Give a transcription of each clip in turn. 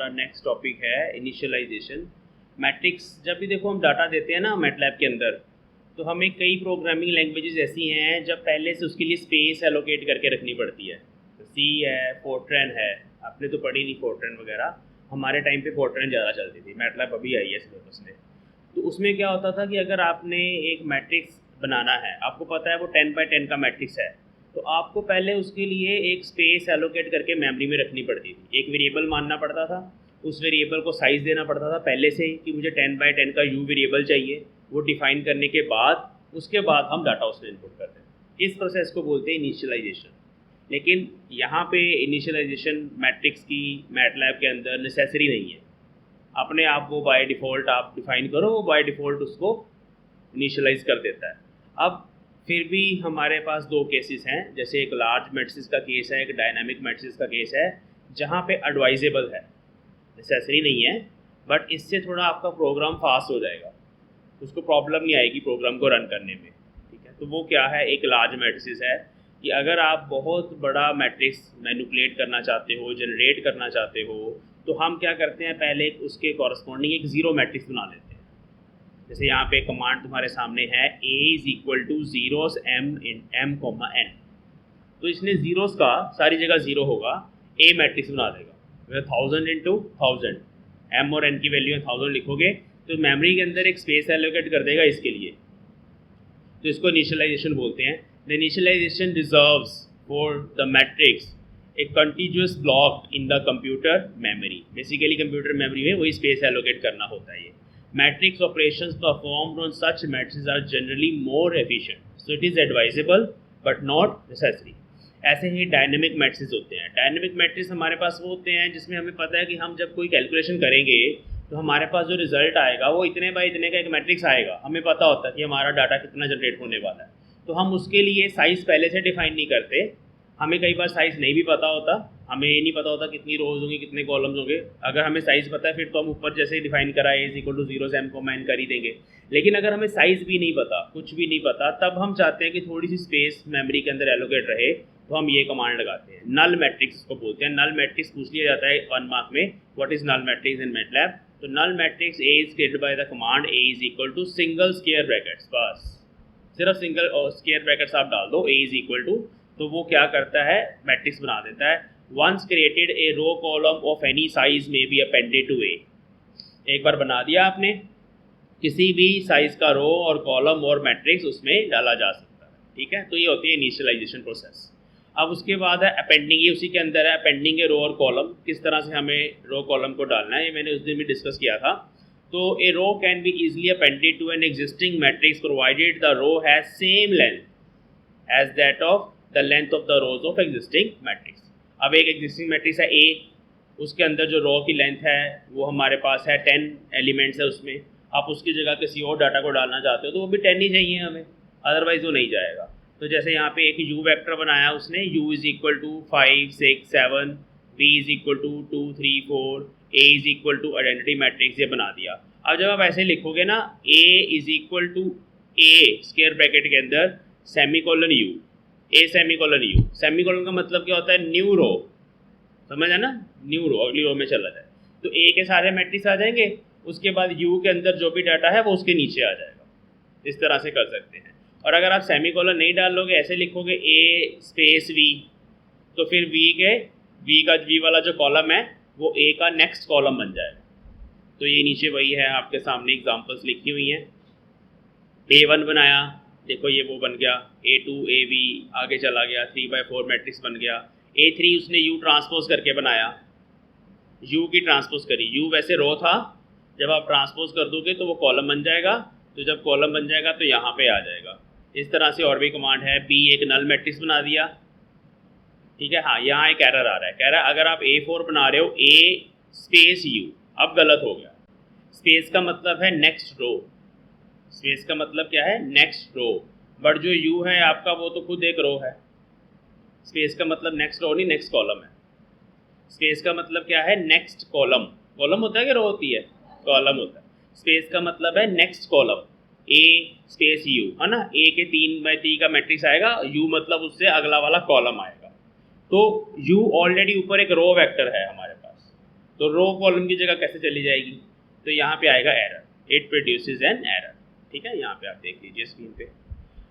हमारा next topic है initialisation. Matrix जब भी देखो हम डाटा देते हैं ना मैटलैब के अंदर, तो हमें कई प्रोग्रामिंग लैंग्वेजेस ऐसी हैं जब पहले से उसके लिए स्पेस एलोकेट करके रखनी पड़ती है। सी है, फोर्ट्रैन है, आपने तो पढ़ी नहीं फोर्ट्रैन वगैरह, हमारे टाइम पे फोर्ट्रैन ज़्यादा चलती थी, मैटलैब अभी आई है सिलेबस में। तो उसमें क्या होता था कि अगर आपने एक मैट्रिक्स बनाना है, आपको पता है वो 10x10 का मैट्रिक्स है, तो आपको पहले उसके लिए एक स्पेस एलोकेट करके मेमोरी में रखनी पड़ती थी, एक वेरिएबल मानना पड़ता था, उस वेरिएबल को साइज़ देना पड़ता था पहले से ही कि मुझे 10x10 का यू वेरिएबल चाहिए। वो डिफाइन करने के बाद उसके बाद हम डाटा उसमें इनपुट करते हैं। इस प्रोसेस को बोलते हैं इनिशियलाइजेशन। लेकिन यहाँ पे इनिशियलाइजेशन मैट्रिक्स की मैटलैब के अंदर नेसेसरी नहीं है, अपने आप वो बाय डिफ़ॉल्ट आप डिफ़ाइन करो, वो बाय डिफ़ॉल्ट उसको इनिशियलाइज कर देता है। अब फिर भी हमारे पास दो केसेस हैं, जैसे एक लार्ज मैट्रिक्स का केस है, एक डायनामिक मैट्रिक्स का केस है, जहाँ पे एडवाइजेबल है, नेसेसरी नहीं है, बट इससे थोड़ा आपका प्रोग्राम फास्ट हो जाएगा, उसको प्रॉब्लम नहीं आएगी प्रोग्राम को रन करने में। ठीक है, तो वो क्या है, एक लार्ज मैट्रिक्स है कि अगर आप बहुत बड़ा मैट्रिक्स मैनिपुलेट करना चाहते हो, जनरेट करना चाहते हो, तो हम क्या करते हैं, पहले उसके कॉरस्पॉन्डिंग एक ज़ीरो मैट्रिक्स बना लेते हैं। जैसे यहाँ पे कमांड तुम्हारे सामने है a = ज़ीरोस m n, तो इसने ज़ीरोस का सारी जगह ज़ीरो होगा, a मैट्रिक्स बना देगा। 1000 × 1000, m और n की वैल्यू 1000 लिखोगे तो मेमोरी के अंदर एक स्पेस एलोकेट कर देगा इसके लिए, तो इसको इनिशियलाइजेशन बोलते हैं। The initialisation reserves for the matrix a continuous block in the computer memory. Basically computer memory में वही स्पेस एलोकेट करना होता है। ये matrix operations performed on such matrix are generally more efficient, so it is advisable but not necessary. ऐसे ही dynamic matrix होते हैं। डायनेमिक मैट्रिक्स हमारे पास वो होते हैं जिसमें हमें पता है कि हम जब कोई कैलकुलेशन करेंगे तो हमारे पास जो रिजल्ट आएगा वो इतने बाई इतने का एक मैट्रिक्स आएगा। हमें पता होता है कि हमारा डाटा कितना जनरेट होने वाला है, तो हम उसके लिए साइज़ पहले से डिफाइन नहीं करते। हमें कई बार साइज़ नहीं भी पता होता, हमें ये नहीं पता होता कितनी रोज होंगी, कितने कॉलम्स होंगे। अगर हमें साइज़ पता है फिर तो हम ऊपर जैसे ही डिफाइन करा a = ज़ीरोस m n कर ही देंगे। लेकिन अगर हमें साइज़ भी नहीं पता, कुछ भी नहीं पता, तब हम चाहते हैं कि थोड़ी सी स्पेस मेमोरी के अंदर एलोकेट रहे, तो हम ये कमांड लगाते हैं। नल मैट्रिक्स को बोलते हैं। नल मैट्रिक्स पूछ लिया जाता है 1 मार्क में, what is null matrix in MATLAB. तो null matrix a is created by the command a = single square brackets, बस सिर्फ सिंगल और स्क्वायर ब्रैकेट्स आप डाल दो, a = तो वो क्या करता है, मैट्रिक्स बना देता है। Once created a row column of any size may be appended to a। एक बार बना दिया आपने, किसी भी साइज का रो और कॉलम और मैट्रिक्स उसमें डाला जा सकता है। ठीक है, तो ये होती है इनिशियलाइजेशन प्रोसेस। अब उसके बाद है अपेंडिंग, ये उसी के अंदर है अपेंडिंग ए रो और कॉलम। किस तरह से हमें रो कॉलम को डालना है, ये मैंने उस दिन भी डिस्कस किया था। तो a row can be easily appended to an existing matrix provided the row has same length as that of the length of the rows of existing matrix. अब एक एग्जिस्टिंग मैट्रिक्स है A, उसके अंदर जो रो की लेंथ है वो हमारे पास है 10 एलिमेंट्स है उसमें। आप उसकी जगह किसी और डाटा को डालना चाहते हो तो वो भी 10 ही चाहिए हमें, अदरवाइज वो नहीं जाएगा। तो जैसे यहाँ पे एक u वेक्टर बनाया उसने, u = 5 6 7, b = 2 3 4, a = identity matrix, ये बना दिया। अब जब आप ऐसे लिखोगे ना, a = a स्क्वायर ब्रैकेट के अंदर semicolon u, a semicolon u। Semicolon का मतलब क्या होता है, न्यू रो, समझ है ना, न्यू रो अगली रो में चला जाए। तो a के सारे मैट्रिक्स आ जाएंगे, उसके बाद u के अंदर जो भी डाटा है वो उसके नीचे आ जाएगा। इस तरह से कर सकते हैं। और अगर आप सेमीकोलन नहीं डालोगे, ऐसे लिखोगे a स्पेस v, तो फिर v वाला जो कॉलम है वो a का नेक्स्ट कॉलम बन जाएगा। तो ये नीचे वही है, आपके सामने एग्जांपल्स लिखी हुई हैं। a1 बनाया, देखो ये वो बन गया, a2 ab आगे चला गया, 3/4 मैट्रिक्स बन गया। a3 उसने u ट्रांसपोज करके बनाया, u की ट्रांसपोज करी, u वैसे रो था, जब आप ट्रांसपोज कर दोगे तो वो कॉलम बन जाएगा। तो जब कॉलम बन जाएगा तो यहाँ पे आ जाएगा। इस तरह से और भी कमांड है। b एक नल मैट्रिक्स बना दिया, ठीक है। हाँ, यहाँ एक एरर आ रहा है, कह रहा है अगर आप a4 बना रहे हो a स्पेस u, अब गलत हो गया। स्पेस का मतलब है नेक्स्ट रो, स्पेस का मतलब क्या है, नेक्स्ट रो, बट जो u है आपका वो तो खुद एक रो है। स्पेस का मतलब नेक्स्ट रो नहीं, नेक्स्ट कॉलम है। स्पेस का मतलब क्या है, नेक्स्ट कॉलम। कॉलम होता है कि रो होती है, कॉलम होता है। स्पेस का मतलब है next column, a space u, है ना। a के 3/3 का मैट्रिक्स आएगा, u मतलब उससे अगला वाला कॉलम आएगा। तो u ऑलरेडी ऊपर एक रो वेक्टर है हमारे पास, तो रो कॉलम की जगह कैसे चली जाएगी, तो यहाँ पे आएगा error, it produces an error. ठीक है, यहाँ पे आप देख लीजिए स्क्रीन पे।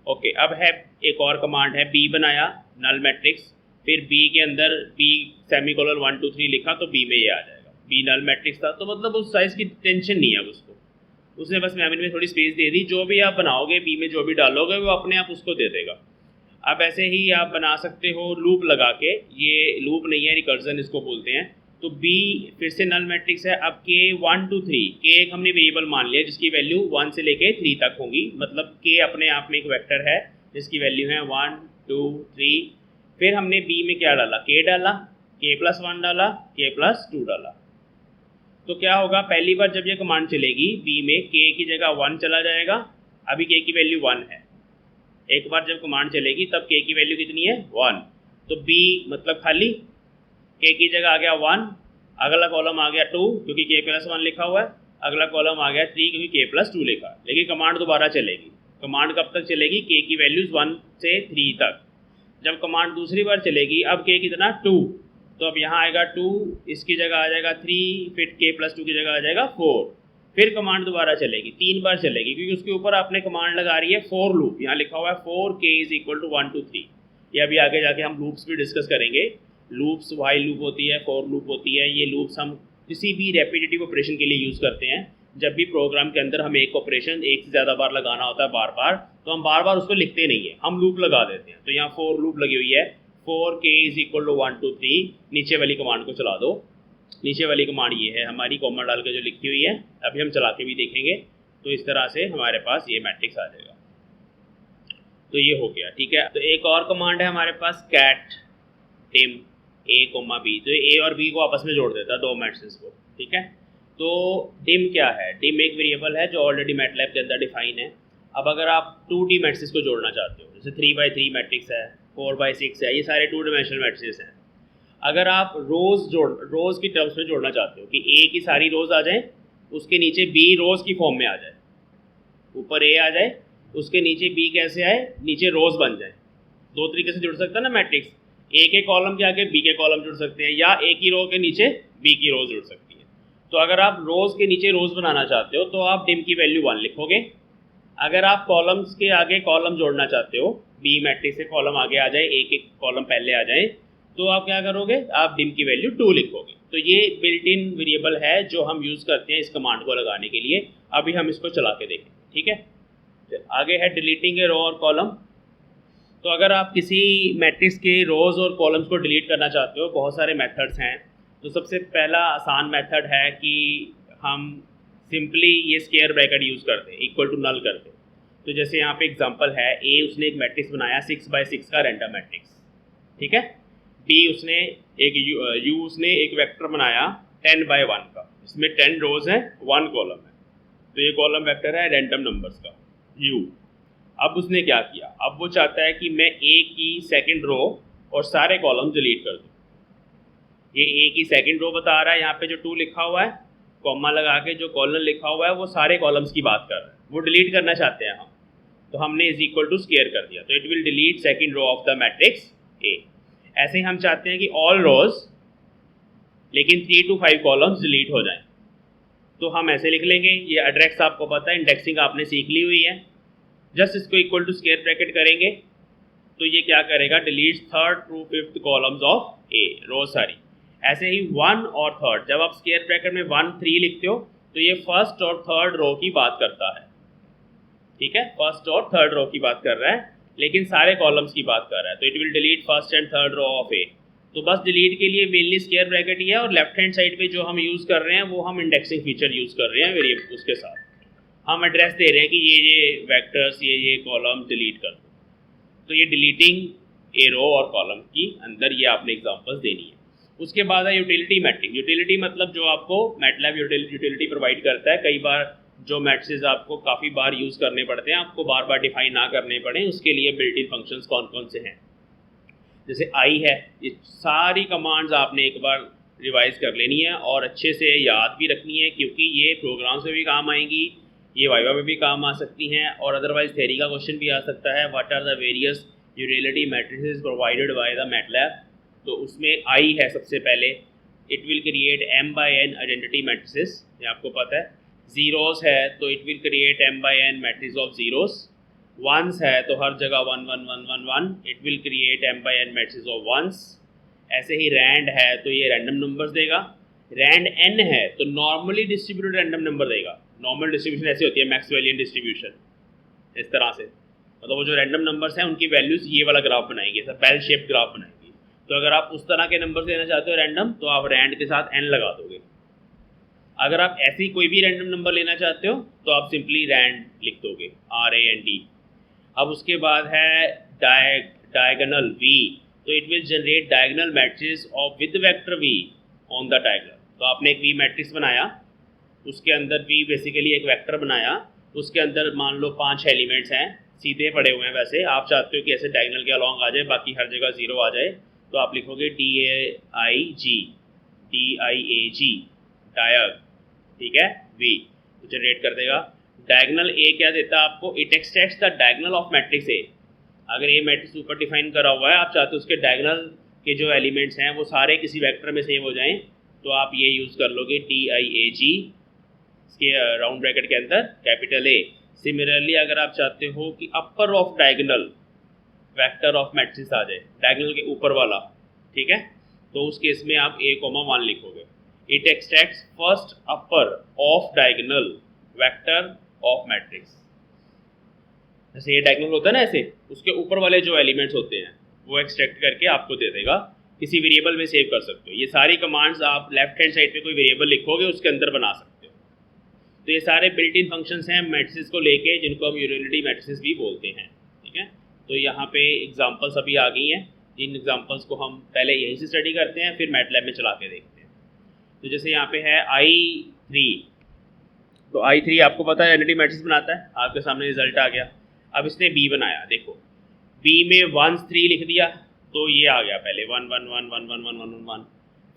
ओके, अब है एक और कमांड है, बी बनाया नल मैट्रिक्स, फिर बी के अंदर बी सेमीकोलन 1 2 3 लिखा तो बी में ये आ जाएगा, बी नल मैट्रिक्स था, तो मतलब उस साइज़ की टेंशन नहीं है अब उसको, उसने बस मेमोरी में थोड़ी स्पेस दे दी, जो भी आप बनाओगे बी में जो भी डालोगे वो अपने आप उसको दे देगा। अब ऐसे ही आप बना सकते हो लूप लगा के, ये लूप नहीं है रिकर्जन इसको बोलते हैं। तो बी फिर से नल मैट्रिक्स है, अब के 1 2 3, के एक हमने वेरिएबल मान लिया जिसकी वैल्यू 1 से लेके 3 तक होगी, मतलब के अपने आप में एक वेक्टर है जिसकी वैल्यू है 1 2 3। फिर हमने बी में क्या डाला, के डाला, k+1 डाला, k+2 डाला। तो क्या होगा, पहली बार जब ये कमांड चलेगी बी में के की जगह 1 चला जाएगा, अभी के की वैल्यू 1 है। एक बार जब कमांड चलेगी तब के की वैल्यू कितनी है, 1, तो बी मतलब खाली, के की जगह आ गया 1, अगला कॉलम आ गया 2 क्योंकि k+1 लिखा हुआ है, अगला कॉलम आ गया 3 क्योंकि k+2 लिखा, लेकिन कमांड दोबारा चलेगी। कमांड कब तक चलेगी, के की वैल्यूज़ 1 से 3 तक। जब कमांड दूसरी बार चलेगी, अब के कितना 2, तो अब यहाँ आएगा 2, इसकी जगह आ जाएगा 3, फिर k+2 की जगह आ जाएगा 4। फिर कमांड दोबारा चलेगी, 3 बार चलेगी क्योंकि उसके ऊपर आपने कमांड लगा रही है फॉर लूप, यहाँ लिखा हुआ है 4k = 1 2 3। ये अभी आगे जाके हम लूप्स भी डिस्कस करेंगे। लूप्स वाइल लूप होती है, फॉर लूप होती है, ये लूप्स हम किसी भी रेपिटेटिव ऑपरेशन के लिए यूज़ करते हैं। जब भी प्रोग्राम के अंदर हमें एक ऑपरेशन एक से ज़्यादा बार लगाना होता है बार बार, तो हम बार बार उसको लिखते नहीं है, हम लूप लगा देते हैं। तो यहाँ फॉर लूप लगी हुई है, 4k = 1 2 3, नीचे वाली कमांड को चला दो। नीचे वाली कमांड ये है हमारी, कॉमा डाल के जो लिखी हुई है, अभी हम चला के भी देखेंगे। तो इस तरह से हमारे पास ये मैट्रिक्स आ जाएगा। तो ये हो गया, ठीक है। तो एक और कमांड है हमारे पास, कैट dim a, b, तो ए और बी को आपस में जोड़ देता है, दो मैट्रिक्स को। ठीक है, तो dim क्या है, dim एक वेरिएबल है जो ऑलरेडी मैटलैब के अंदर डिफाइन है। अब अगर आप 2D मैट्रिक्स को जोड़ना चाहते हो, जैसे 3x3 मैट्रिक्स है, 4x6 है, ये सारे 2 डायमेंशनल मैट्रिक्स हैं। अगर आप रोज़ की टर्म्स में जोड़ना चाहते हो कि ए की सारी रोज़ आ जाएं, उसके नीचे बी रोज़ की फॉर्म में आ जाए, ऊपर ए आ जाए, उसके नीचे बी कैसे आए, नीचे रोज़ बन जाए। दो तरीके से जुड़ सकता है ना मैट्रिक्स, ए के कॉलम के आगे बी के कॉलम जुड़ सकते हैं, या ए की रो के नीचे बी की रोज़ जुड़ सकती है। तो अगर आप रोज़ के नीचे रोज़ बनाना चाहते हो तो आप डिम की वैल्यू 1 लिखोगे। अगर आप कॉलम्स के आगे कॉलम जोड़ना चाहते हो, बी मैट्रिक्स से कॉलम आगे आ जाए, ए के कॉलम पहले आ जाए, तो आप क्या करोगे, आप डिम की वैल्यू 2 लिखोगे। तो ये बिल्ट इन वेरिएबल है जो हम यूज़ करते हैं इस कमांड को लगाने के लिए। अभी हम इसको चला के देखें। ठीक है, आगे है डिलीटिंग ए रो और कॉलम। तो अगर आप किसी मैट्रिक्स के रोज़ और कॉलम्स को डिलीट करना चाहते हो, बहुत सारे मेथड्स हैं। तो सबसे पहला आसान मेथड है कि हम सिंपली ये स्क्वायर ब्रैकेट यूज़ करते हैं, इक्वल टू नल करते हैं। तो जैसे यहाँ पे एग्जांपल है, ए उसने एक मैट्रिक्स बनाया 6x6 का रैंडम मैट्रिक्स। ठीक है, बी उसने एक यू उसने एक वेक्टर बनाया 10x1 का, इसमें 10 रोज़ हैं, 1 कॉलम है। तो ये कॉलम वेक्टर है रैंडम नंबर्स का यू। अब उसने क्या किया, अब वो चाहता है कि मैं ए की सेकंड रो और सारे कॉलम डिलीट कर दूँ। ये ए की सेकंड रो बता रहा है, यहाँ पे जो 2 लिखा हुआ है, कॉमा लगा के जो कॉलम लिखा हुआ है वो सारे कॉलम्स की बात कर रहा है, वो डिलीट करना चाहते हैं हम। तो हमने इज इक्वल टू स्क्वायर कर दिया, तो it will delete second row of the matrix A. ऐसे ही हम चाहते हैं कि ऑल रोज लेकिन 3 to 5 कॉलम्स डिलीट हो जाएं, तो हम ऐसे लिख लेंगे। ये एड्रेस आपको पता है, इंडेक्सिंग आपने सीख ली हुई है। जस्ट इसको इक्वल टू स्क्वायर ब्रैकेट करेंगे तो ये क्या करेगा, delete 3rd to 5th columns of A, row सारी। ऐसे ही 1 और 3rd, जब आप स्क्वायर ब्रैकेट में 1 3 लिखते हो तो ये 1st और 3rd रो की बात करता है। ठीक है, 1st और 3rd रो की बात कर रहा है, लेकिन सारे कॉलम्स की बात कर रहा है। तो it will delete 1st and 3rd row of A. तो बस डिलीट के लिए मेनली स्क्वायर ब्रैकेट ही है, और लेफ्ट हैंड साइड पे जो हम यूज़ कर रहे हैं वो हम इंडेक्सिंग फीचर यूज़ कर रहे हैं वेरिएबल, उसके साथ हम एड्रेस दे रहे हैं कि ये वेक्टर्स ये कॉलम डिलीट कर दो। तो ये डिलीटिंग ए रो और कॉलम की अंदर ये आपने एग्जांपल्स देनी है। उसके बाद है यूटिलिटी मैट्रिक्स। यूटिलिटी मतलब जो आपको मैटलैब यूटिलिटी प्रोवाइड करता है। कई बार जो मैट्रिक्स आपको काफ़ी बार यूज़ करने पड़ते हैं, आपको बार बार डिफाइन ना करने पड़े, उसके लिए बिल्ट इन फंक्शंस कौन कौन से हैं। जैसे आई है, ये सारी कमांड्स आपने एक बार रिवाइज कर लेनी है और अच्छे से याद भी रखनी है, क्योंकि ये प्रोग्राम्स में भी काम आएंगी, ये वाइवा में भी काम आ सकती हैं, और अदरवाइज थ्योरी का क्वेश्चन भी आ सकता है, what are the various utility matrices provided by the MATLAB. तो उसमें आई है सबसे पहले, it will create m by n identity matrices, ये आपको पता है। ज़ीरोस है तो it will create m by n matrix of zeros. Ones है तो हर जगह 1 1 1 1 1, it will create m by n matrix of ones. ऐसे ही रैंड है तो ये रैंडम नंबर्स देगा। रैंड n है तो नॉर्मली डिस्ट्रीब्यूटेड रैंडम नंबर देगा। नॉर्मल डिस्ट्रीब्यूशन ऐसी होती है, मैक्सवेलियन डिस्ट्रीब्यूशन, इस तरह से। मतलब वो जो रैंडम नंबर्स हैं उनकी वैल्यूज़ ये वाला ग्राफ बनाएंगे, ऐसा बेल शेप ग्राफ बनाएंगे। तो अगर आप उस तरह के नंबर लेना चाहते हो रैंडम, तो आप रैंड के साथ n लगा दोगे। अगर आप ऐसी कोई भी रैंडम नंबर लेना चाहते हो तो आप सिंपली रैंड लिख दोगे, RAND। अब उसके बाद है डायगोनल V, तो it will generate diagonal matrix of with vector V on the diagonal. तो आपने एक V मैट्रिक्स बनाया, उसके अंदर V बेसिकली एक वेक्टर बनाया, उसके अंदर मान लो 5 एलिमेंट्स हैं, सीधे पड़े हुए हैं। वैसे आप चाहते हो कि ऐसे डायगोनल के अलॉन्ग आ जाए, बाकी हर जगह 0 आ जाए, तो आप लिखोगे DAIG डायग, ठीक है, V तो जनरेट कर देगा। डायगोनल A क्या देता है आपको? It extracts the diagonal of matrix A। अगर ये मैट्रिक्स ऊपर डिफाइन करा हुआ है, आप चाहते हो उसके डायगोनल के जो एलिमेंट्स हैं वो सारे किसी वेक्टर में सेव हो जाएं, तो आप ये यूज़ कर लोगे DIAG, इसके राउंड ब्रैकेट के अंदर कैपिटल A। सिमिलरली अगर आप चाहते हो कि upper off diagonal vector of matrix आ जाए, डायगोनल के ऊपर वाला, ठीक है, तो उस केस में आप A,1 लिखोगे। It extracts first upper off diagonal vector of matrix. जैसे ये डायगोनल होता है ना, ऐसे उसके ऊपर वाले जो एलिमेंट्स होते हैं वो एक्सट्रैक्ट करके आपको दे देगा। किसी वेरिएबल में सेव कर सकते हो। ये सारी कमांड्स आप लेफ्ट हैंड साइड पे कोई वेरिएबल लिखोगे उसके अंदर बना सकते हो। तो ये सारे बिल्ट इन फंक्शंस हैं मैट्रिसेस को लेके, जिनको हम यूटिलिटी मैट्रिसेस भी बोलते हैं, ठीक है। तो यहाँ पे एग्जांपल्स अभी आ गई हैं, इन एग्जांपल्स को हम पहले यहीं से स्टडी करते हैं, फिर मैटलैब में चला के देखते हैं। तो जैसे यहाँ पे है I3, तो I3 आपको पता है आइडेंटिटी मैट्रिक्स बनाता है, आपके सामने रिजल्ट आ गया। अब इसने B बनाया, देखो B में 1 3 लिख दिया, तो ये आ गया पहले 1 1 1 1 1 1 1 1 1।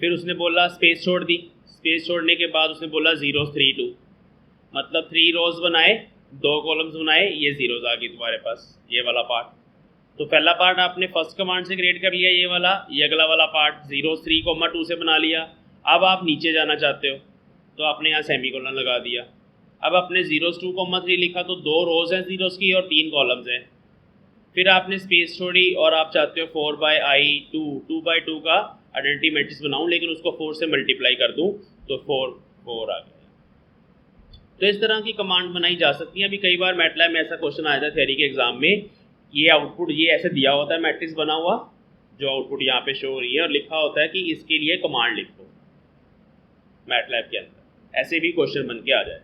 फिर उसने बोला स्पेस छोड़ दी, स्पेस छोड़ने के बाद उसने बोला 0 3 2, मतलब 3 रोज बनाए, 2 कॉलम्स बनाए, ये जीरोज आ गई तुम्हारे पास, ये वाला पार्ट। तो पहला पार्ट आपने फर्स्ट कमांड से क्रिएट कर लिया, ये वाला, ये अगला वाला पार्ट 0 3 2 से बना लिया। अब आप नीचे जाना चाहते हो तो आपने यहाँ सेमीकोलन लगा दिया। अब आपने 0 2 3 लिखा, तो 2 रोज हैं जीरोस की और 3 कॉलम्स हैं। फिर आपने स्पेस छोड़ी और आप चाहते हो 4/2 2/2 का आइडेंटिटी मैट्रिक्स बनाऊं, लेकिन उसको 4 से मल्टीप्लाई कर दूं, तो 4 आ गया। तो इस तरह की कमांड बनाई जा सकती है। अभी कई बार मैटलैब में ऐसा क्वेश्चन आया था थ्योरी के एग्जाम में, ये आउटपुट ये ऐसे दिया होता है मैट्रिक्स बना हुआ, जो आउटपुट यहाँ पे शो हो रही है, और लिखा होता है कि इसके लिए कमांड लिखो मैटलैब के अंदर। ऐसे भी क्वेश्चन बन के आ जाए।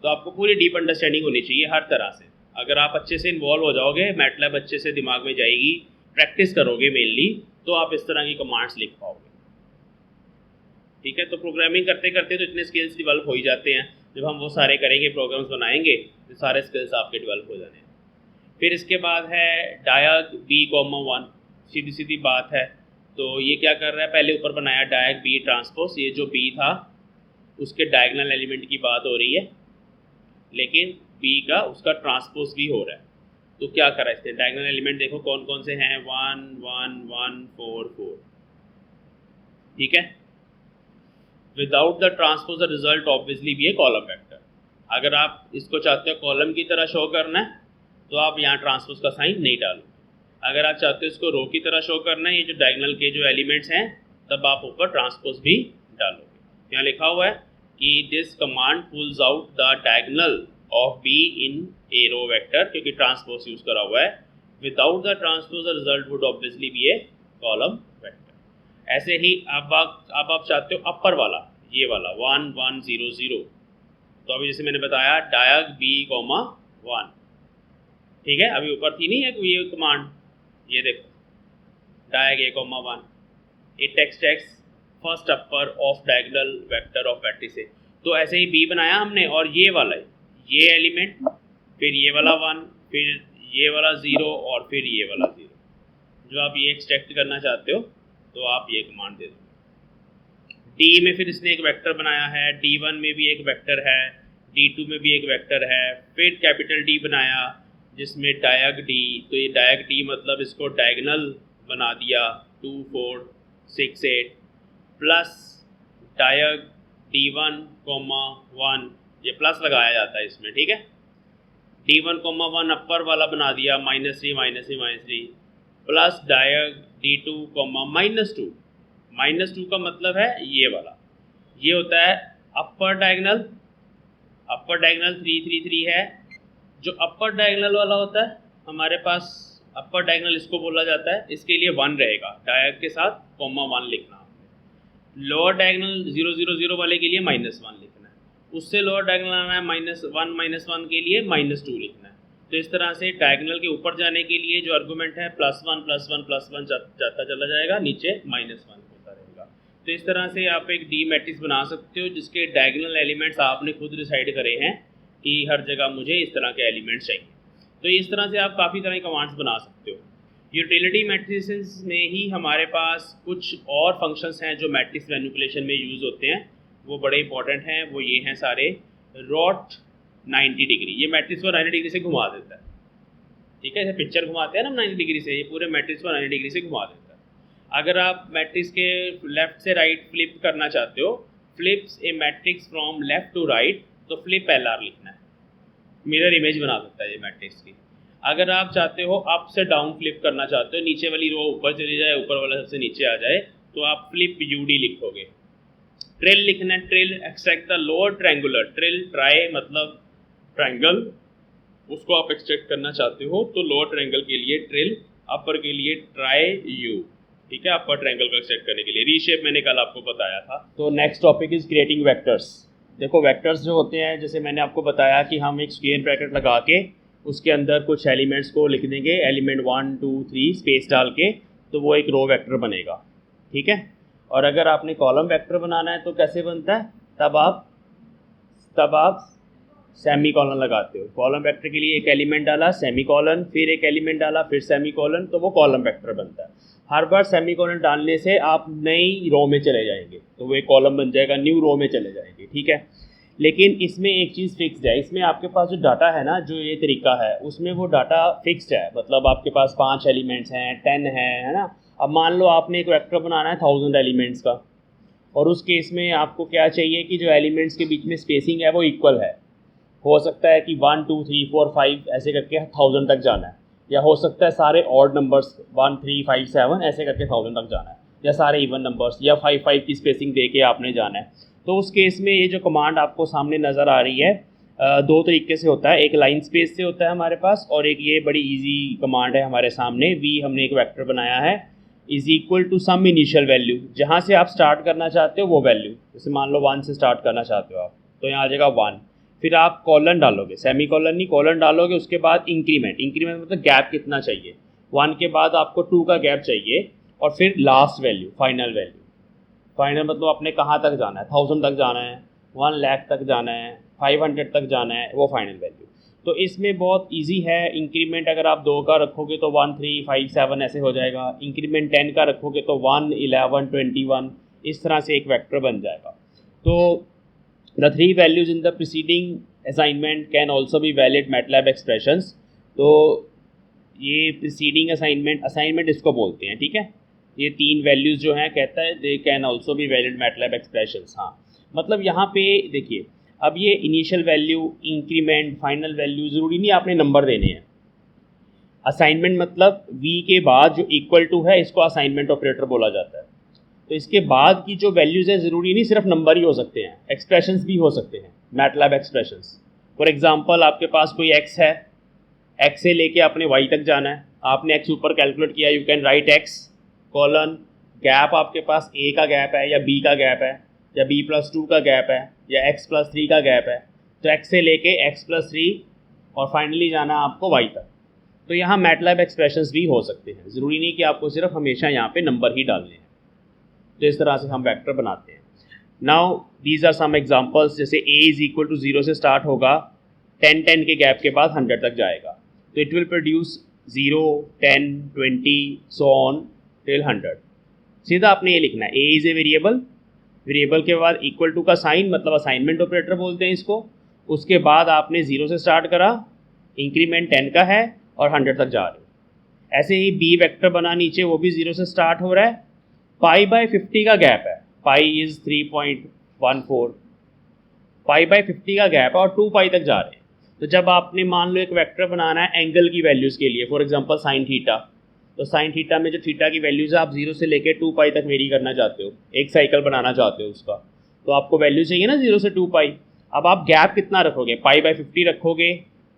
तो आपको पूरी डीप अंडरस्टैंडिंग होनी चाहिए हर तरह से। अगर आप अच्छे से इन्वॉल्व हो जाओगे, मैटलैब अच्छे से दिमाग में जाएगी, प्रैक्टिस करोगे मेनली, तो आप इस तरह की कमांड्स लिख पाओगे, ठीक है। तो प्रोग्रामिंग करते करते तो इतने स्किल्स डेवलप हो ही जाते हैं। जब हम वो सारे करेंगे, प्रोग्राम्स बनाएंगे, तो सारे स्किल्स आपके डेवलप हो जाने हैं। फिर इसके बाद है डायग B,1, सीधी सीधी बात है। तो ये क्या कर रहा है, पहले ऊपर बनाया डायग B ट्रांसपोज, ये जो B था उसके डायगोनल एलिमेंट की बात हो रही है, लेकिन B का उसका ट्रांसपोज भी हो रहा है। तो क्या करा इसने, डायगोनल एलिमेंट देखो कौन कौन से हैं, 1 1 1 4 4, ठीक है। Without the transpose the result obviously भी है कॉलम वेक्टर। अगर आप इसको चाहते हो कॉलम की तरह शो करना है, तो आप यहाँ ट्रांसपोज का साइन नहीं डालो। अगर आप चाहते हो इसको रो की तरह शो करना है, ये जो डायगोनल के जो एलिमेंट्स हैं, तब आप ऊपर ट्रांसपोज भी डालोगे। यहाँ लिखा हुआ है कि this command pulls out the diagonal of B in a row vector, क्योंकि ट्रांसपोज यूज करा हुआ है। Without the transpose the result would obviously be a column vector. ऐसे ही अब आप चाहते हो अपर वाला, ये वाला 1 1 0 0, तो अभी जैसे मैंने बताया डायग B,1, ठीक है। अभी ऊपर थी नहीं है ये कमांड, ये देखो डायग A,1, it extracts first upper off diagonal vector of matrix A। तो ऐसे ही B बनाया हमने, और ये वाला ये एलिमेंट, फिर ये वाला 1, फिर ये वाला 0, और फिर ये वाला 0। जो आप ये एक्सट्रैक्ट करना चाहते हो तो आप ये कमांड दे दो। D में फिर इसने एक वेक्टर बनाया है, D1 में भी एक वेक्टर है, D2 में भी एक वेक्टर है। फिर कैपिटल D बनाया जिसमें डायग D, तो ये डायग D मतलब इसको डायगोनल बना दिया 2 4 6 8। प्लस डायग D1, 1 ये प्लस लगाया जाता है इसमें, ठीक है। D1, 1 अपर वाला बना दिया -3 प्लस डायग D2, -2 का मतलब है ये वाला, ये होता है अपर डायगनल 3 3 3 है। जो अपर डायगनल वाला होता है हमारे पास, अपर डायगनल इसको बोला जाता है, इसके लिए 1 रहेगा डायग के साथ, 1 लिखना। लोअर डायगनल 0 0 0 वाले के लिए -1 लिखना है, उससे लोअर डायगनल आना है -1 के लिए -2 लिखना है। तो इस तरह से डायगनल के ऊपर जाने के लिए जो आर्गूमेंट है +1 जाता चला जाएगा, नीचे -1 होता रहेगा। तो इस तरह से आप एक डी मैट्रिक्स बना सकते हो जिसके डायगनल एलिमेंट्स आपने खुद डिसाइड करे हैं कि हर जगह मुझे इस तरह के एलिमेंट्स चाहिए। तो इस तरह से आप काफ़ी तरह के कमांड्स बना सकते हो। यूटिलिटी मैट्रिसेस में ही हमारे पास कुछ और फंक्शंस हैं जो मैट्रिक्स मैनिपुलेशन में यूज़ होते हैं, वो बड़े इंपॉर्टेंट हैं। वो ये हैं सारे, रोट 90 डिग्री, ये मैट्रिक्स को 90 डिग्री से घुमा देता है, ठीक है। जैसे पिक्चर घुमाते हैं ना 90 डिग्री से, ये पूरे मैट्रिक्स को 90 डिग्री से घुमा देता है। अगर आप मैट्रिक्स के लेफ्ट से राइट फ्लिप करना चाहते हो, flips a matrix from left to right, तो फ्लिप LR लिखना है, मिरर इमेज बना सकता है ये मैट्रिक्स की। अगर आप चाहते हो अप से डाउन फ्लिप करना चाहते हो, नीचे वाली रो ऊपर चली जाए, ऊपर वाला सबसे नीचे आ जाए, तो आप फ्लिप UD लिखोगे। ट्रिल लिखना है, tril extract the lower triangular, tril tri मतलब ट्रायंगल, उसको आप एक्सट्रैक्ट करना चाहते हो तो लोअर ट्रायंगल के लिए ट्रिल, अपर के लिए ट्राई U, ठीक है, अपर ट्रायंगल को एक्सट्रैक्ट करने के लिए। रीशेप मैंने कल आपको बताया था। तो next topic is creating vectors. देखो वेक्टर्स जो होते हैं, जैसे मैंने आपको बताया कि हम एक स्क्वायर ब्रैकेट लगा के उसके अंदर कुछ एलिमेंट्स को लिख देंगे, एलिमेंट 1 2 3 स्पेस डाल के, तो वो एक रो वेक्टर बनेगा, ठीक है। और अगर आपने कॉलम वेक्टर बनाना है तो कैसे बनता है, तब आप सेमी कॉलन लगाते हो। कॉलम वेक्टर के लिए एक एलिमेंट डाला, सेमी कॉलन, फिर एक एलिमेंट डाला, फिर सेमी कॉलन, तो वो कॉलम वेक्टर बनता है। हर बार सेमी कॉलन डालने से आप नई रो में चले जाएंगे, तो वो एक कॉलम बन जाएगा, न्यू रो में चले जाएंगे, ठीक है। लेकिन इसमें एक चीज़ फिक्स्ड है, इसमें आपके पास जो डाटा है ना, जो ये तरीका है, उसमें वो डाटा फिक्स्ड है। मतलब आपके पास 5 एलिमेंट्स हैं, 10 है ना। अब मान लो आपने एक वेक्टर बनाना है 1000 एलिमेंट्स का, और उस केस में आपको क्या चाहिए कि जो एलिमेंट्स के बीच में स्पेसिंग है वो इक्वल है। हो सकता है कि 1 2 3 4 5 ऐसे करके 1000 तक जाना है, या हो सकता है सारे ऑड नंबर्स 1 3 5 7 ऐसे करके 1000 तक जाना है, या सारे इवन नंबर्स, या 5 5 की स्पेसिंग दे के आपने जाना है। तो उस केस में ये जो कमांड आपको सामने नज़र आ रही है, 2 तरीके से होता है। एक लाइन स्पेस से होता है हमारे पास, और एक ये बड़ी इजी कमांड है हमारे सामने, वी हमने एक वेक्टर बनाया है, is equal to some initial value, जहाँ से आप स्टार्ट करना चाहते हो वो वैल्यू। जैसे मान लो 1 से स्टार्ट करना चाहते हो आप, तो यहाँ आ जाएगा 1, फिर आप कॉलन डालोगे, सेमी कॉलन नहीं, कॉलन डालोगे, उसके बाद इंक्रीमेंट मतलब गैप कितना चाहिए, 1 के बाद आपको 2 का गैप चाहिए, और फिर last value, final value. Final मतलब आपने कहाँ तक जाना है, 1000 तक जाना है, 1 लाख तक जाना है, 500 तक जाना है, वो फाइनल वैल्यू। तो इसमें बहुत इजी है। इंक्रीमेंट अगर आप 2 का रखोगे तो 1 3 5 7 ऐसे हो जाएगा, इंक्रीमेंट 10 का रखोगे तो 1 11 21, इस तरह से एक वेक्टर बन जाएगा। तो the 3 values in the preceding assignment can also be valid MATLAB expressions. तो ये प्रीसीडिंग असाइनमेंट इसको बोलते हैं, ठीक है। ये 3 वैल्यूज़ जो हैं, कहता है they can also be valid MATLAB expressions. हाँ, मतलब यहाँ पे देखिए, अब ये initial value, increment, final value, ज़रूरी नहीं आपने नंबर देने हैं। असाइनमेंट मतलब वी के बाद जो इक्वल टू है, इसको असाइनमेंट ऑपरेटर बोला जाता है। तो इसके बाद की जो वैल्यूज़ है, ज़रूरी नहीं सिर्फ नंबर ही हो सकते हैं, एक्सप्रेशंस भी हो सकते हैं, मैटलैब एक्सप्रेशंस। फॉर एग्जांपल आपके पास कोई एक्स है, एक्स से लेके आपने वाई तक जाना है, आपने एक्स ऊपर कैलकुलेट किया, you can write x colon, gap आपके पास ए का गैप है, या बी का गैप है, या b+2 का गैप है, या x+3 का गैप है। तो x से लेके x+3 और फाइनली जाना आपको y तक। तो यहाँ मैटलैब एक्सप्रेशंस भी हो सकते हैं, ज़रूरी नहीं कि आपको सिर्फ हमेशा यहाँ पे नंबर ही डालने हैं। तो इस तरह से हम वेक्टर बनाते हैं। Now these are some examples, जैसे a इज़ इक्वल टू 0 से स्टार्ट होगा, 10 10 के गैप के बाद 100 तक जाएगा, तो it will produce 0 10 20 so on till 100। सीधा आपने ये लिखना है, a इज़ ए वेरिएबल के बाद इक्वल टू का साइन, मतलब असाइनमेंट ऑपरेटर बोलते हैं इसको। उसके बाद आपने 0 से स्टार्ट करा, इंक्रीमेंट 10 का है और 100 तक जा रहे हो। ऐसे ही बी वेक्टर बना नीचे, वो भी 0 से स्टार्ट हो रहा है, पाई बाय 50 का गैप है, पाई इज़ 3.14, पाई बाई 50 का गैप है और 2 पाई तक जा रहे हैं। तो जब आपने मान लो एक वेक्टर बनाना है एंगल की वैल्यूज़ के लिए, फॉर एग्जांपल साइन थीटा, तो साइन थीटा में जो थीटा की वैल्यूज़ है आप 0 से लेकर 2 पाई तक वेरी करना चाहते हो, एक साइकिल बनाना चाहते हो उसका, तो आपको वैल्यू चाहिए ना 0 से 2 पाई। अब आप गैप कितना रखोगे, पाई बाई 50 रखोगे,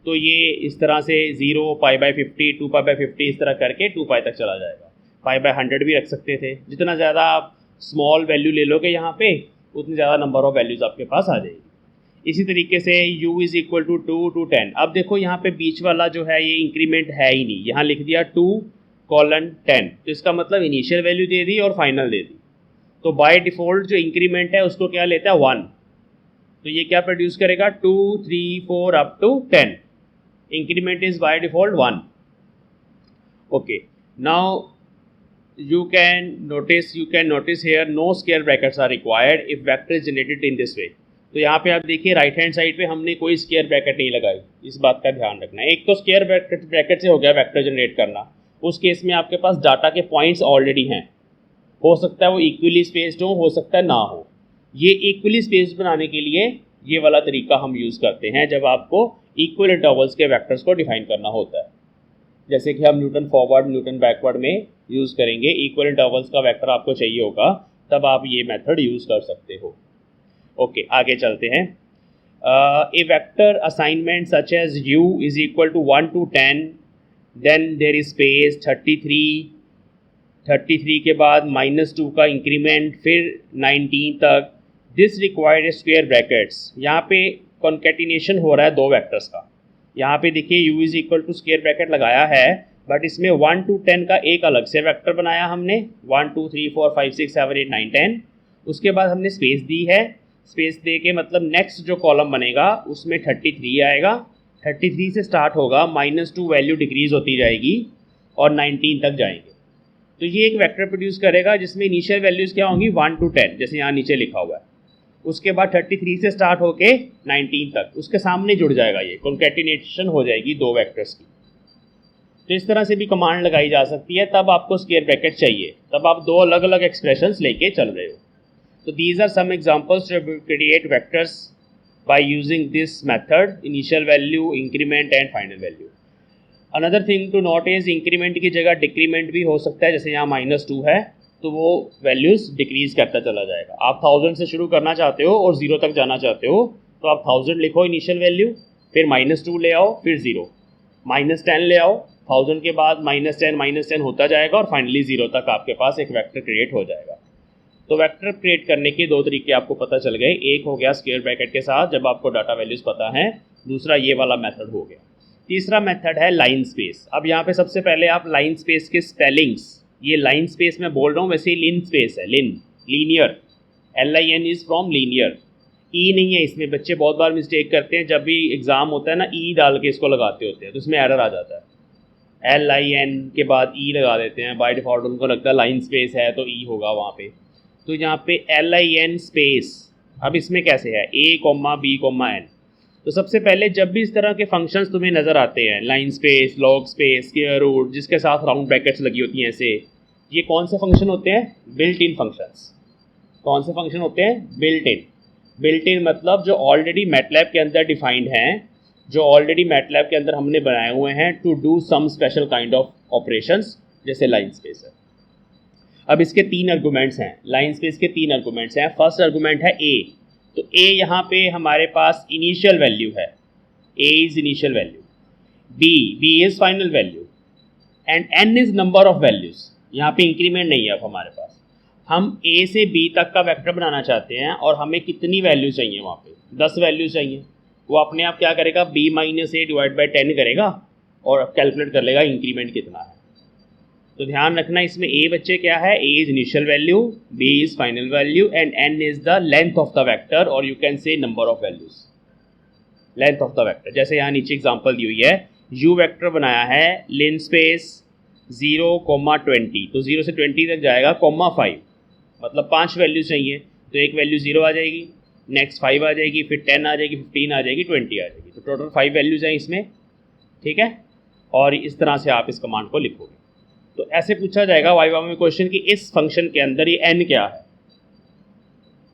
तो ये इस तरह से 0 पाई बाई 50 2 पाई बाई 50 इस तरह करके 2 पाई तक चला जाएगा। पाई बाई 100 भी रख सकते थे। जितना ज़्यादा आप स्मॉल वैल्यू ले लोगे यहाँ पे, उतनी ज़्यादा नंबर ऑफ वैल्यूज़ आपके पास आ जाएगी। इसी तरीके से u is equal to 2 to 10। अब देखो यहाँ पे बीच वाला जो है ये इंक्रीमेंट है ही नहीं, यहाँ लिख दिया 2:10, तो इसका मतलब इनिशियल वैल्यू दे दी और फाइनल दे दी। तो बाय डिफ़ॉल्ट जो इंक्रीमेंट है उसको क्या लेता है 1, तो ये क्या प्रोड्यूस करेगा 2 3 4 up to 10। Increment is by default 1। Okay, now you can notice here no square brackets are required if vector is generated in this way। तो यहाँ पे आप देखिए राइट हैंड साइड पे हमने कोई स्क्वायर ब्रैकेट नहीं लगाई, इस बात का ध्यान रखना है। एक तो स्क्वायर ब्रैकेट से हो गया वेक्टर जनरेट करना, उस केस में आपके पास डाटा के पॉइंट्स ऑलरेडी हैं, हो सकता है वो इक्वली स्पेस्ड हो सकता है ना हो। ये इक्वली स्पेस्ड बनाने के लिए ये वाला तरीका हम यूज़ करते हैं जब आपको इक्वल इंटरवल्स के वेक्टर्स को डिफाइन करना होता है, जैसे कि हम न्यूटन फॉरवर्ड न्यूटन बैकवर्ड में यूज़ करेंगे। इक्वल इंटरवल्स का वेक्टर आपको चाहिए होगा, तब आप ये मेथड यूज़ कर सकते हो। ओके, आगे चलते हैं। A vector assignment such as u is equal to 1 to 10, then there is space 33 के बाद -2 का इंक्रीमेंट, फिर 19 तक। This required square brackets. यहाँ पे कॉन्केटिनेशन हो रहा है दो वेक्टर्स का। यहाँ पे देखिए u is equal to square bracket लगाया है, बट इसमें 1 to 10 का एक अलग से वेक्टर बनाया हमने, 1 2 3 4 5 6 7 8 9 10। उसके बाद हमने स्पेस दी है, स्पेस दे के मतलब नेक्स्ट जो कॉलम बनेगा उसमें 33 आएगा। 33 से स्टार्ट होगा, -2 वैल्यू डिक्रीज होती जाएगी और 19 तक जाएंगे। तो ये एक वेक्टर प्रोड्यूस करेगा जिसमें इनिशियल वैल्यूज़ क्या होंगी 1 to 10, जैसे यहाँ नीचे लिखा हुआ है। उसके बाद 33 से स्टार्ट होके 19 तक उसके सामने जुड़ जाएगा, ये कॉन्केटिनेशन हो जाएगी दो वेक्टर्स की। तो इस तरह से भी कमांड लगाई जा सकती है। तब आपको स्क्वायर ब्रैकेट चाहिए, तब आप दो अलग अलग एक्सप्रेशंस लेके चल रहे हो। So these are some examples to create vectors by using this method: initial value, increment and final value. Another thing to note is increment की जगह decrement भी हो सकता है, जैसे यहाँ -2 है तो वो वैल्यूज़ डिक्रीज करता चला जाएगा। आप 1000 से शुरू करना चाहते हो और 0 तक जाना चाहते हो, तो आप 1000 लिखो इनिशियल वैल्यू, फिर -2 ले आओ, फिर 0, -10 ले आओ, 1000 के बाद -10 होता जाएगा और फाइनली 0 तक आपके पास एक वेक्टर क्रिएट हो जाएगा। तो वेक्टर क्रिएट करने के दो तरीके आपको पता चल गए। एक हो गया स्क्वायर ब्रैकेट के साथ जब आपको डाटा वैल्यूज़ पता है, दूसरा ये वाला मेथड हो गया। तीसरा मेथड है लाइन स्पेस। अब यहाँ पे सबसे पहले आप लाइन स्पेस के स्पेलिंग्स, ये लाइन स्पेस मैं बोल रहा हूँ, वैसे ही लिन स्पेस है, lin, linear, LIN is from linear. E नहीं है इसमें, बच्चे बहुत बार मिस्टेक करते हैं, जब भी एग्ज़ाम होता है ना ई डाल के इसको लगाते होते हैं तो इसमें एरर आ जाता है। LIN के बाद ई लगा देते हैं, बाय डिफ़ॉल्ट उनको लगता है लाइन स्पेस है तो ई होगा वहाँ पे। तो यहाँ पे LIN स्पेस, अब इसमें कैसे है A, B, तो सबसे पहले जब भी इस तरह के फंक्शंस तुम्हें नज़र आते हैं, line space, log space, square root, जिसके साथ राउंड ब्रैकेट्स लगी होती हैं ऐसे, ये कौन से फंक्शन होते हैं? Built in functions. कौन से फंक्शन होते हैं? बिल्ट इन मतलब जो ऑलरेडी मैटलैब के अंदर डिफाइंड हैं, जो ऑलरेडी मैटलैब के अंदर हमने बनाए हुए हैं to do some special kind of operations, जैसे लाइन स्पेस है। अब इसके 3 आर्गूमेंट्स हैं, लाइन स्पेस के 3 आर्गूमेंट्स हैं। फर्स्ट आर्गूमेंट है ए, तो ए यहाँ पे हमारे पास इनिशियल वैल्यू है, a is initial value, b is final value and n is number of values. यहाँ पे इंक्रीमेंट नहीं है अब हमारे पास। हम ए से बी तक का वेक्टर बनाना चाहते हैं और हमें कितनी वैल्यू चाहिए? वहाँ पे 10 वैल्यू चाहिए। वो अपने आप क्या करेगा, b - a डिवाइड बाई 10 करेगा और कैलकुलेट कर लेगा इंक्रीमेंट कितना है। तो ध्यान रखना इसमें ए बच्चे क्या है, A is initial value, B is final value and N is the length of the vector, और you can say number of values, length of the vector. जैसे यहाँ नीचे एग्जांपल दी हुई है, यू वेक्टर बनाया है लिन स्पेस 0, 20, तो 0 से 20 तक जाएगा, (5), मतलब 5 वैल्यू चाहिए, तो एक वैल्यू 0 आ जाएगी, नेक्स्ट 5 आ जाएगी, फिर 10 आ जाएगी, 15 आ जाएगी, 20 आ जाएगी, तो टोटल 5 वैल्यूज हैं इसमें, ठीक है। और इस तरह से आप इस कमांड को लिखोगे। तो ऐसे पूछा जाएगा वाइवा में क्वेश्चन कि इस फंक्शन के अंदर ये n क्या है,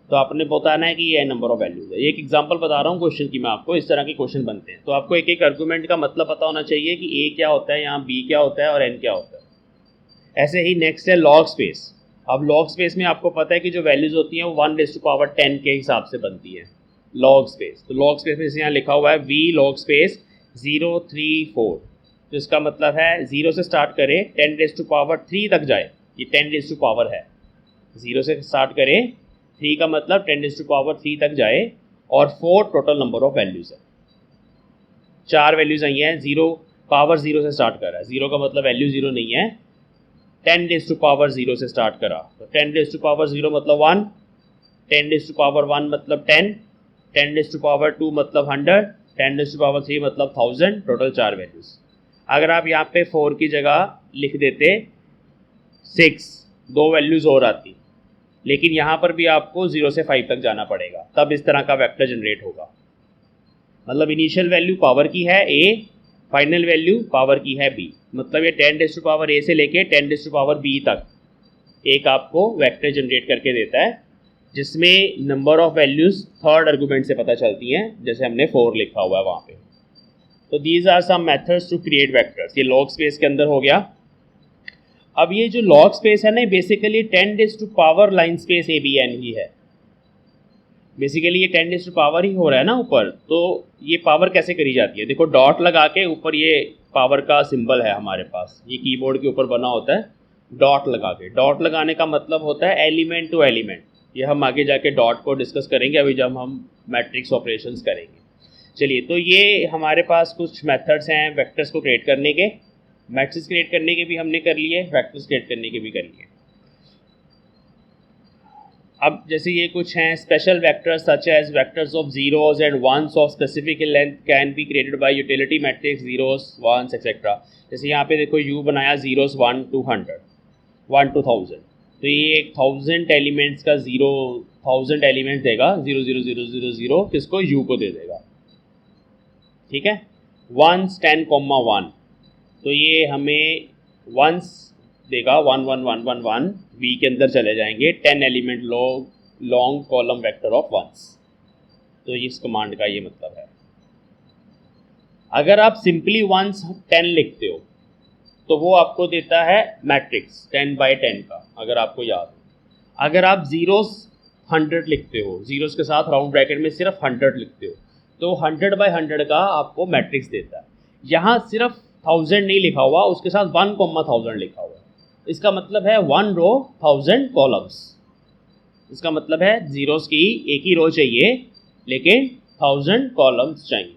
तो आपने बताना है कि ये नंबर ऑफ वैल्यूज है। एक एग्जांपल बता रहा हूँ क्वेश्चन की मैं आपको, इस तरह के क्वेश्चन बनते हैं। तो आपको एक एक आर्गूमेंट का मतलब पता होना चाहिए कि ए क्या होता है, यहाँ बी क्या होता है और एन क्या होता है। ऐसे ही नेक्स्ट है लॉग स्पेस। अब लॉग स्पेस में आपको पता है कि जो वैल्यूज होती हैं वो 1/10 के हिसाब से बनती है लॉग स्पेस। तो लॉग स्पेस में यहाँ लिखा हुआ है वी लॉग स्पेस 0 3 4। तो इसका मतलब है 0 से स्टार्ट करें 10⁻³ तक जाए, ये 10⁻⁴ है। 0 से स्टार्ट करें, 3 का मतलब 10⁻³ तक जाए और 4 टोटल नंबर ऑफ वैल्यूज़ है। 4 वैल्यूज़ आई हैं, 0 से स्टार्ट कर रहा है, 0 का मतलब वैल्यू 0 नहीं है। 10⁻0 से स्टार्ट करा तो 10⁻0 मतलब 1, 10⁻1 मतलब 10, 10⁻2 मतलब 100, 10⁻3 मतलब 1000, टोटल 4 वैल्यूज़। अगर आप यहाँ पे 4 की जगह लिख देते 6, 2 वैल्यूज़ और आती, लेकिन यहाँ पर भी आपको 0 से 5 तक जाना पड़ेगा, तब इस तरह का वेक्टर जनरेट होगा। मतलब इनिशियल वैल्यू पावर की है a, फाइनल वैल्यू पावर की है b। मतलब ये 10⁻a से लेके 10⁻b तक एक आपको वेक्टर जनरेट करके देता है, जिसमें number of values third argument से पता चलती हैं, जैसे हमने 4 लिखा हुआ है वहाँ पे। तो these are some methods to create vectors. ये लॉग स्पेस के अंदर हो गया। अब ये जो लॉग स्पेस है ना, बेसिकली 10⁻⁴ लाइन स्पेस ABN ही है। बेसिकली ये 10⁻⁴ ही हो रहा है ना ऊपर। तो ये पावर कैसे करी जाती है, देखो डॉट लगा के ऊपर ये पावर का सिंबल है हमारे पास, ये कीबोर्ड के ऊपर बना होता है डॉट लगा के। डॉट लगाने का मतलब होता है एलिमेंट टू एलिमेंट। ये हम आगे जाके डॉट को डिस्कस करेंगे अभी जब हम मैट्रिक्स ऑपरेशंस करेंगे। चलिए, तो ये हमारे पास कुछ मेथड्स हैं वेक्टर्स को क्रिएट करने के। मैट्रिक्स क्रिएट करने के भी हमने कर लिए, वेक्टर्स क्रिएट करने के भी कर लिए। अब जैसे ये कुछ हैं special vectors such as vectors of zeros and ones of specific length can be created by utility matrix zeros ones etcetera. जैसे यहाँ पे देखो u बनाया जीरोस 1 to 100, 1 to 1000। तो ये एक 1000 एलिमेंट्स का 1000 एलिमेंट्स देगा, 0 0 0 0 0 किसको, u को दे देगा। ठीक है, वंस 10,1, तो ये हमें वंस देगा 1 1 1 1 1। वी के अंदर चले जाएंगे 10 element long column vector of ones. तो इस कमांड का ये मतलब है। अगर आप सिंपली वंस 10 लिखते हो तो वो आपको देता है मैट्रिक्स 10/10 का, अगर आपको याद हो। अगर आप जीरोस 100 लिखते हो, जीरोस के साथ राउंड ब्रैकेट में सिर्फ 100 लिखते हो, तो 100/100 का आपको मैट्रिक्स देता है। यहाँ सिर्फ 1000 नहीं लिखा हुआ, उसके साथ 1,1000 लिखा हुआ है। इसका मतलब है 1 रो 1000 कॉलम्स। इसका मतलब है जीरोस की एक ही रो चाहिए लेकिन 1000 कॉलम्स चाहिए।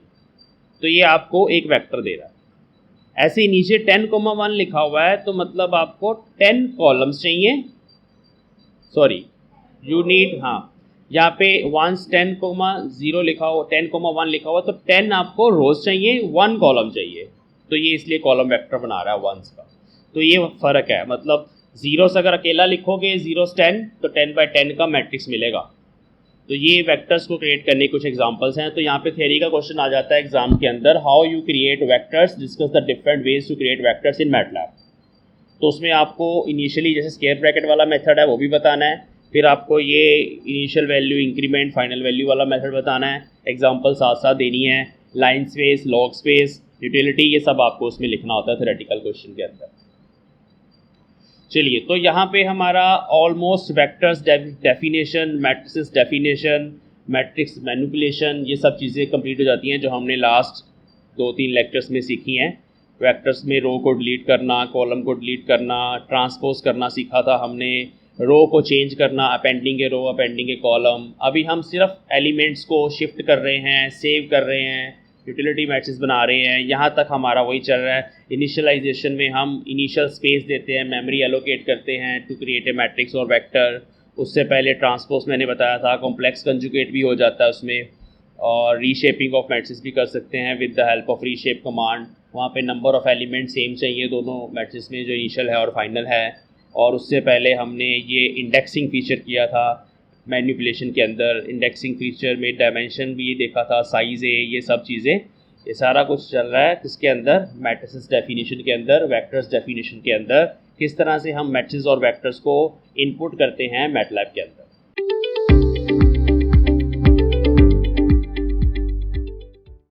तो ये आपको एक वेक्टर दे रहा है। ऐसे ही नीचे 10,1 लिखा हुआ है, तो मतलब आपको 10 कॉलम्स चाहिए। सॉरी, यू नीड, हाँ यहाँ पे वंस 10,0 लिखा हो, 10,1 लिखा हुआ, तो 10 आपको रोज चाहिए, 1 कॉलम चाहिए। तो ये इसलिए कॉलम वेक्टर बना रहा है वंस का। तो ये फ़र्क है, मतलब जीरोस अगर अकेला लिखोगे जीरोस 10 तो 10/10 का मैट्रिक्स मिलेगा। तो ये वेक्टर्स को क्रिएट करने के कुछ एग्जांपल्स हैं। तो यहाँ पे थ्योरी का क्वेश्चन आ जाता है एग्जाम के अंदर, how you create vectors, discuss the different ways to create vectors in MATLAB. तो उसमें आपको इनिशियली जैसे स्क्वायर ब्रैकेट वाला मेथड है वो भी बताना है, फिर आपको ये initial value increment final value वाला मेथड बताना है, एग्जांपल साथ साथ देनी है, line space, log space, utility, ये सब आपको उसमें लिखना होता है थ्योरेटिकल क्वेश्चन के अंदर। चलिए, तो यहाँ पे हमारा almost vectors definition, matrix definition, matrix manipulation, ये सब चीज़ें कंप्लीट हो जाती हैं जो हमने लास्ट 2-3 लेक्चर्स में सीखी हैं। वेक्टर्स में रो को डिलीट करना, कॉलम को डिलीट करना, ट्रांसपोज करना सीखा था हमने, रो को चेंज करना, अपेंडिंग ए रो, अपेंडिंग ए कॉलम। अभी हम सिर्फ एलिमेंट्स को शिफ्ट कर रहे हैं, सेव कर रहे हैं, यूटिलिटी मैट्रिक्स बना रहे हैं। यहाँ तक हमारा वही चल रहा है। इनिशियलाइजेशन में हम इनिशियल स्पेस देते हैं, मेमोरी एलोकेट करते हैं टू क्रिएट ए मैट्रिक्स और वेक्टर। उससे पहले ट्रांसपोज मैंने बताया था, कॉम्प्लेक्स कंजुगेट भी हो जाता है उसमें, और रीशेपिंग ऑफ मैट्रिक्स भी कर सकते हैं with the help of reshape command. वहाँ पे नंबर ऑफ एलिमेंट सेम चाहिए दोनों मैट्रिक्स में, जो इनिशियल है और फाइनल है। और उससे पहले हमने ये इंडेक्सिंग फीचर किया था मैनिपुलेशन के अंदर। इंडेक्सिंग फीचर में डायमेंशन भी देखा था, साइज़ है, ये सब चीज़ें, ये सारा कुछ चल रहा है किसके अंदर, मैट्रिसेस डेफिनेशन के अंदर, वेक्टर्स डेफिनेशन के अंदर, किस तरह से हम मैट्रिक्स और वेक्टर्स को इनपुट करते हैं मैटलैब के अंदर।